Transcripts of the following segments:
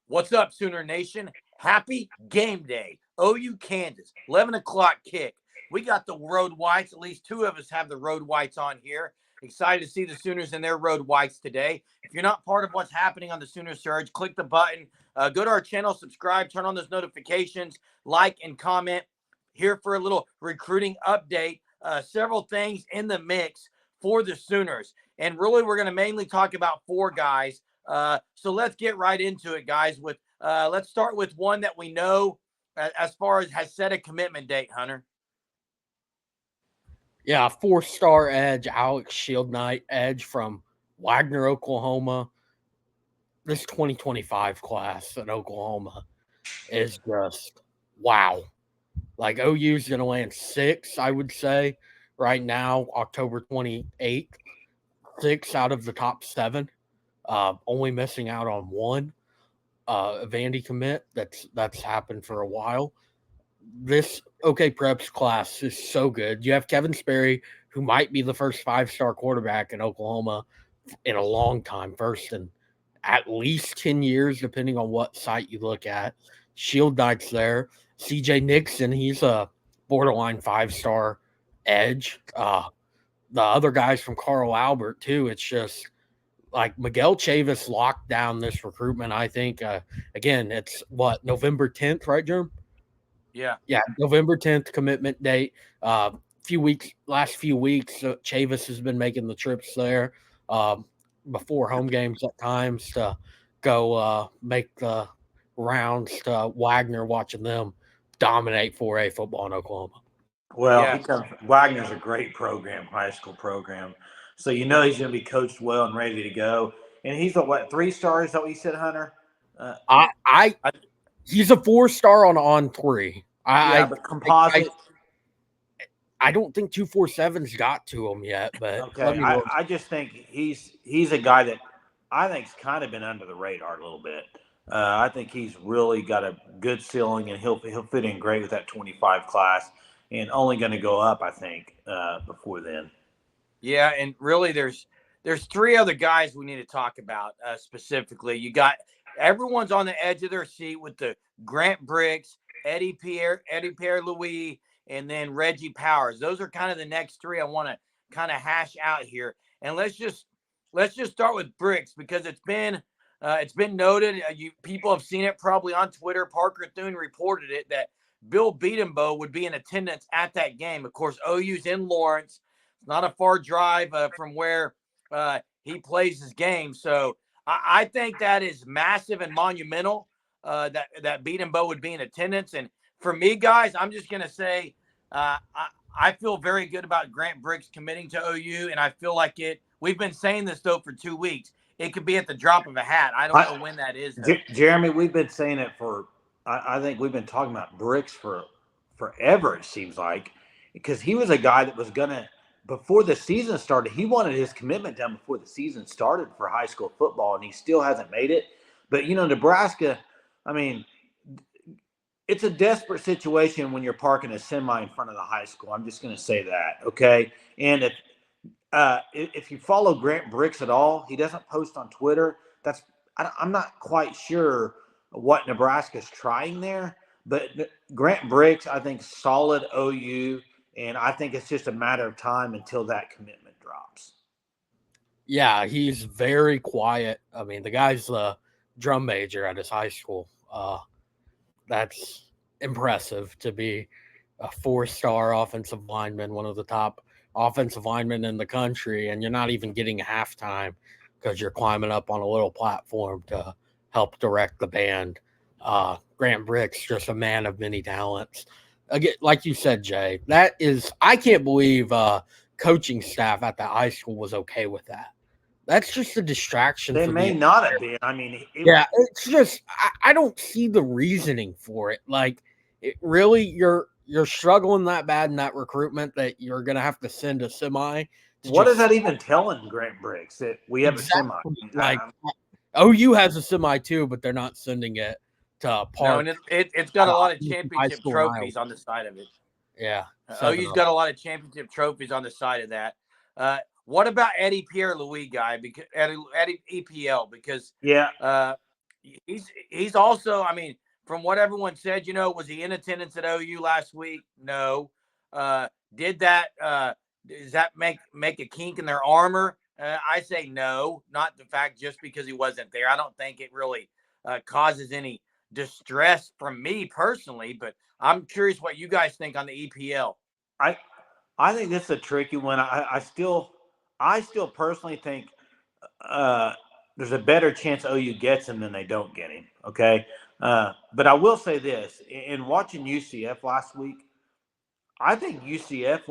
What's up, Sooner Nation? Happy game day. OU Kansas, 11 o'clock kick. We got the road whites. At least two of us have the road whites on here. Excited to see the Sooners in their road whites today. If you're not part of what's happening on the Sooner Surge, click the button. Go to our channel, subscribe, turn on those notifications, like, and comment. Here for a little recruiting update. Several things in the mix for the Sooners. And really, we're going to mainly talk about four guys. So let's get right into it, guys. Let's start with one that we know as far as has set a commitment date, Hunter. Yeah, 4-star edge, Alex Shield Knight, edge from Wagner, Oklahoma. This 2025 class at Oklahoma is just wow. Like OU's going to land 6, I would say, right now, October 28th. 6 out of the top 7. Only missing out on 1 Vandy commit. That's happened for a while. This OK Preps class is so good. You have Kevin Sperry, who might be the first 5-star quarterback in Oklahoma in a long time, first in at least 10 years, depending on what site you look at. Shield Knight's there. CJ Nixon, he's a borderline 5-star edge. The other guys from Carl Albert, too. It's just like Miguel Chavis locked down this recruitment, I think. Again, it's November 10th, right, Jerm? Yeah, November 10th commitment date. Last few weeks, Chavis has been making the trips there before home games at times to go make the rounds to Wagner, watching them dominate 4A football in Oklahoma. Well, Wagner's a great program, high school program. So he's going to be coached well and ready to go. And he's a 3 stars? Is that what you said, Hunter? He's a 4-star on 3. But composite. I don't think 247's got to him yet, but okay. I just think he's a guy that I think's kind of been under the radar a little bit. I think he's really got a good ceiling, and he'll fit in great with that 25 class, and only going to go up, I think, before then. Yeah, and really, there's 3 other guys we need to talk about specifically. You got everyone's on the edge of their seat with the Grant Bricks, Eddie Pierre-Louis, and then Reggie Powers. Those are kind of the next 3 I want to kind of hash out here. And let's just start with Bricks, because it's been noted. People have seen it probably on Twitter. Parker Thune reported it that Bill Beatenbow would be in attendance at that game. Of course, OU's in Lawrence. It's not a far drive from where he plays his game. So I think that is massive and monumental that Beatenbow would be in attendance. And for me, guys, I'm just going to say I feel very good about Grant Bricks committing to OU, and I feel like we've been saying this, though, for 2 weeks. It could be at the drop of a hat. I don't know when that is. Jeremy, we've been saying it I think we've been talking about Bricks for forever, it seems like, because he was a guy that was going to, before the season started, he wanted his commitment done before the season started for high school football, and he still hasn't made it. But, Nebraska, I mean, it's a desperate situation when you're parking a semi in front of the high school. I'm just going to say that, okay? And if you follow Grant Bricks at all, he doesn't post on Twitter. I'm not quite sure what Nebraska's trying there, but Grant Bricks, I think, solid OU, and I think it's just a matter of time until that commitment drops. Yeah, he's very quiet. I mean, the guy's a drum major at his high school. That's impressive to be a 4-star offensive lineman, one of the top offensive linemen in the country, and you're not even getting a halftime because you're climbing up on a little platform to help direct the band. Grant Bricks, just a man of many talents. Again, like you said, Jay, I can't believe coaching staff at the high school was okay with that. That's just a distraction. They may not have been. I mean, it's just I don't see the reasoning for it. Like, really, you're struggling that bad in that recruitment that you're going to have to send a semi. What is that even telling Grant Bricks, that we have a semi? Like, OU has a semi too, but they're not sending it to Park. No, and it's got a lot of championship trophies on the side of it. Yeah. OU's got a lot of championship trophies on the side of that. What about Eddie Pierre-Louis guy? Because Eddie EPL, because he's also, I mean, from what everyone said, was he in attendance at OU last week? No. Does that make a kink in their armor? I say no, not the fact just because he wasn't there. I don't think it really causes any distress from me personally, but I'm curious what you guys think on the EPL. I think this is a tricky one. I still personally think there's a better chance OU gets him than they don't get him. Okay, but I will say this: in watching UCF last week, I think UCF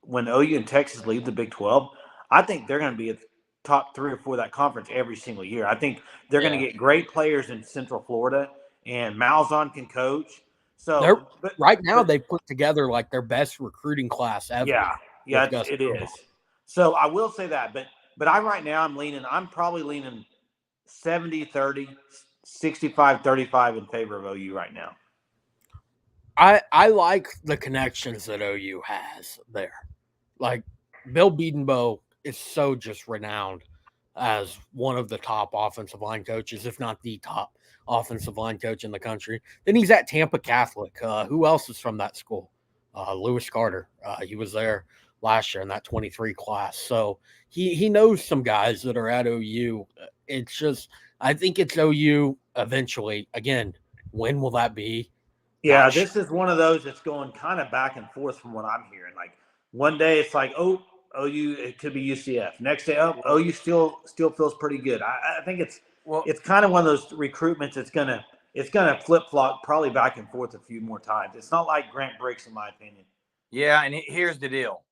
when OU and Texas leave the Big 12, I think they're going to be a top 3 or 4 of that conference every single year. I think they're going to get great players in Central Florida, and Malzahn can coach. So, right now they put together like their best recruiting class ever. Yeah, it is. So I will say that, but I'm probably leaning 70-30, 65-35 in favor of OU right now. I like the connections that OU has there. Like Bill Bedenbaugh is so just renowned as one of the top offensive line coaches, if not the top offensive line coach in the country. Then he's at Tampa Catholic. Who else is from that school? Lewis Carter. He was there last year in that 23 class. So he knows some guys that are at OU. It's just, I think it's OU eventually. Again, when will that be? Yeah, this is one of those that's going kind of back and forth from what I'm hearing. Like one day it's like, OU, it could be UCF. Next day, OU still feels pretty good. I think it's kind of one of those recruitments that's gonna flip flop probably back and forth a few more times. It's not like Grant Briggs, in my opinion. Yeah, and here's the deal: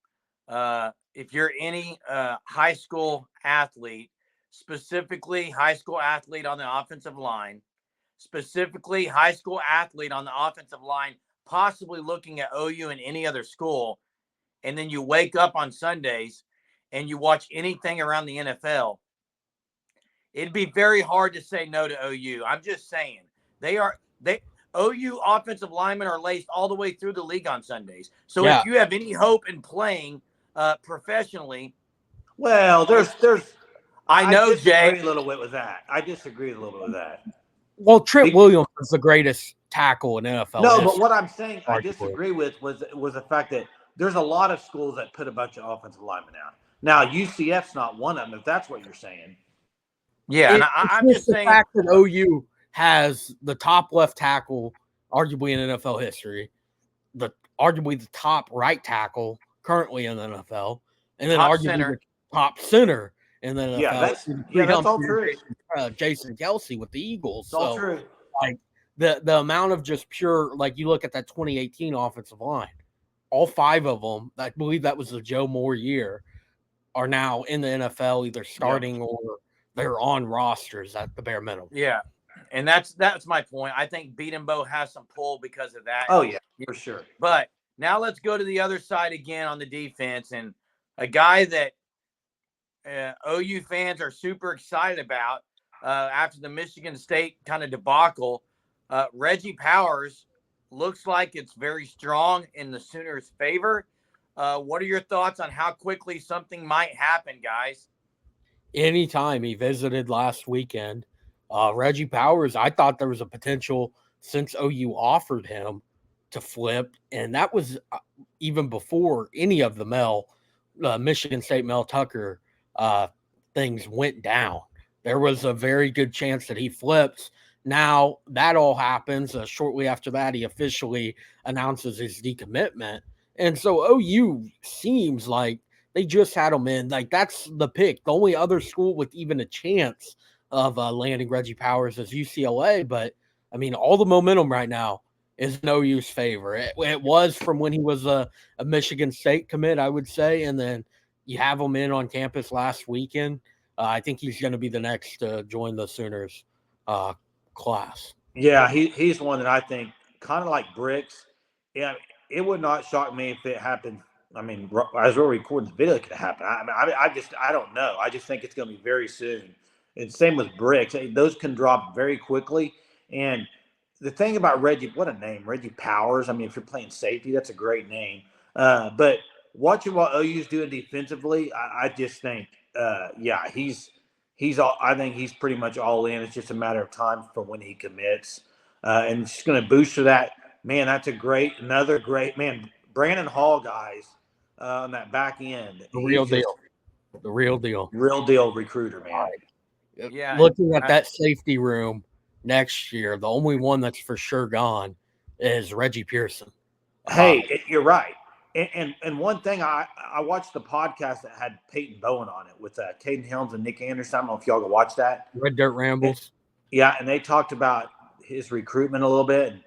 if you're any high school athlete, specifically high school athlete on the offensive line. Specifically high school athlete on the offensive line, possibly looking at OU and any other school, and then you wake up on Sundays and you watch anything around the NFL, it'd be very hard to say no to OU. I'm just saying. OU offensive linemen are laced all the way through the league on Sundays. So if you have any hope in playing professionally, well, I know, Jay. I disagree a little bit with that. Well, Trent Williams is the greatest tackle in NFL. No, but what I'm saying I disagree with was the fact that there's a lot of schools that put a bunch of offensive linemen out. Now, UCF's not one of them, if that's what you're saying. Yeah, I'm just saying. The fact that OU has the top left tackle, arguably in NFL history, arguably the top right tackle currently in the NFL, and then arguably the top center in the NFL. That's all true. Jason Kelce with the Eagles. It's all true. Like the amount of just pure, like you look at that 2018 offensive line, all 5 of them, I believe that was the Joe Moore year, are now in the NFL, either starting or they're on rosters at the bare minimum. Yeah. And that's my point. I think Bedenbaugh has some pull because of that. Oh, yeah, for sure. But now let's go to the other side again on the defense, and a guy that OU fans are super excited about after the Michigan State kind of debacle. Reggie Powers looks like it's very strong in the Sooners' favor. What are your thoughts on how quickly something might happen, guys? Anytime. He visited last weekend. Reggie Powers, I thought there was a potential since OU offered him to flip, and that was even before any of the Michigan State Mel Tucker things went down. There was a very good chance that he flips. Now that all happens. Shortly after that, he officially announces his decommitment. And so OU seems like they just had him in. Like, that's the pick. The only other school with even a chance of landing Reggie Powers is UCLA. But, I mean, all the momentum right now is in OU's favor. It was from when he was a Michigan State commit, I would say. And then you have him in on campus last weekend. I think he's going to be the next to join the Sooners class. Yeah, he's one that I think kind of like Bricks. Yeah, it would not shock me if it happened. I mean, as we're recording the video, it could happen. I don't know. I just think it's going to be very soon. And same with Bricks. Those can drop very quickly. And the thing about Reggie, what a name, Reggie Powers. I mean, if you're playing safety, that's a great name. But watching what OU's doing defensively, I just think, I think he's pretty much all in. It's just a matter of time for when he commits, and it's just going to boost for that. Man, that's another great man. Brandon Hall, guys, on that back end. The real deal. The real deal. Real deal recruiter, man. Yeah. Looking at that safety room next year, the only one that's for sure gone is Reggie Pearson. Hey, you're right. And one thing, I watched the podcast that had Peyton Bowen on it with Caden Helms and Nick Anderson. I don't know if y'all can watch that. Red Dirt Rambles. And they talked about his recruitment a little bit. And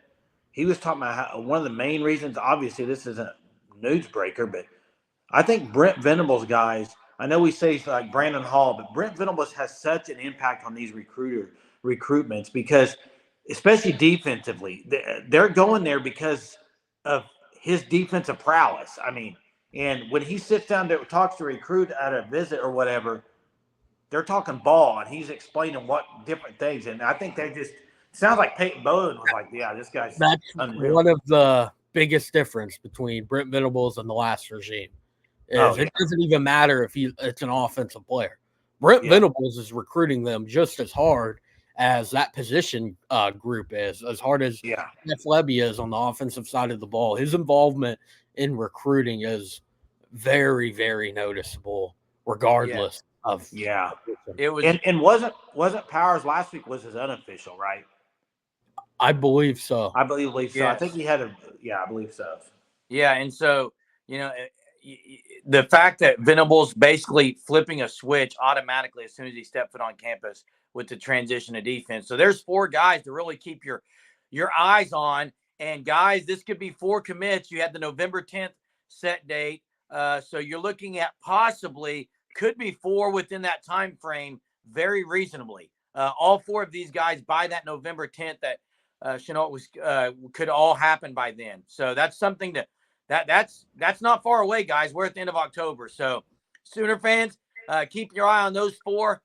he was talking about how one of the main reasons, obviously this isn't a newsbreaker, but I think Brent Venables, guys, I know we say like Brandon Hall, but Brent Venables has such an impact on these recruitments because, especially defensively, they're going there because of his defensive prowess. I mean, and when he sits down there, talks to a recruit at a visit or whatever, they're talking ball and he's explaining what different things. And I think they just sounds like Peyton Bowen was like, yeah, this guy's unreal. One of the biggest difference between Brent Venables and the last regime. It doesn't even matter if it's an offensive player. Brent Venables is recruiting them just as hard as that position group is, as hard as Jeff Lebby is on the offensive side of the ball. His involvement in recruiting is very, very noticeable, regardless of it was. And wasn't Powers last week was his unofficial, right? I believe so. I believe so. Yes. I think he had I believe so. Yeah, and so the fact that Venables basically flipping a switch automatically as soon as he stepped foot on campus with the transition to defense. So there's 4 guys to really keep your eyes on. And guys, this could be 4 commits. You had the November 10th set date. So you're looking at possibly could be 4 within that time frame very reasonably. All 4 of these guys by that November 10th that Chenault was could all happen by then. So that's something that's not far away, guys. We're at the end of October. So Sooner fans, keep your eye on those 4.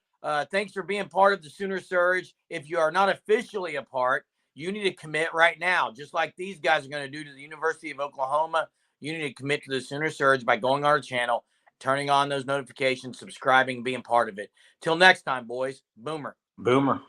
Thanks for being part of the Sooner Surge. If you are not officially a part, you need to commit right now, just like these guys are going to do to the University of Oklahoma. You need to commit to the Sooner Surge by going on our channel, turning on those notifications, subscribing, and being part of it. Till next time, boys. Boomer. Boomer.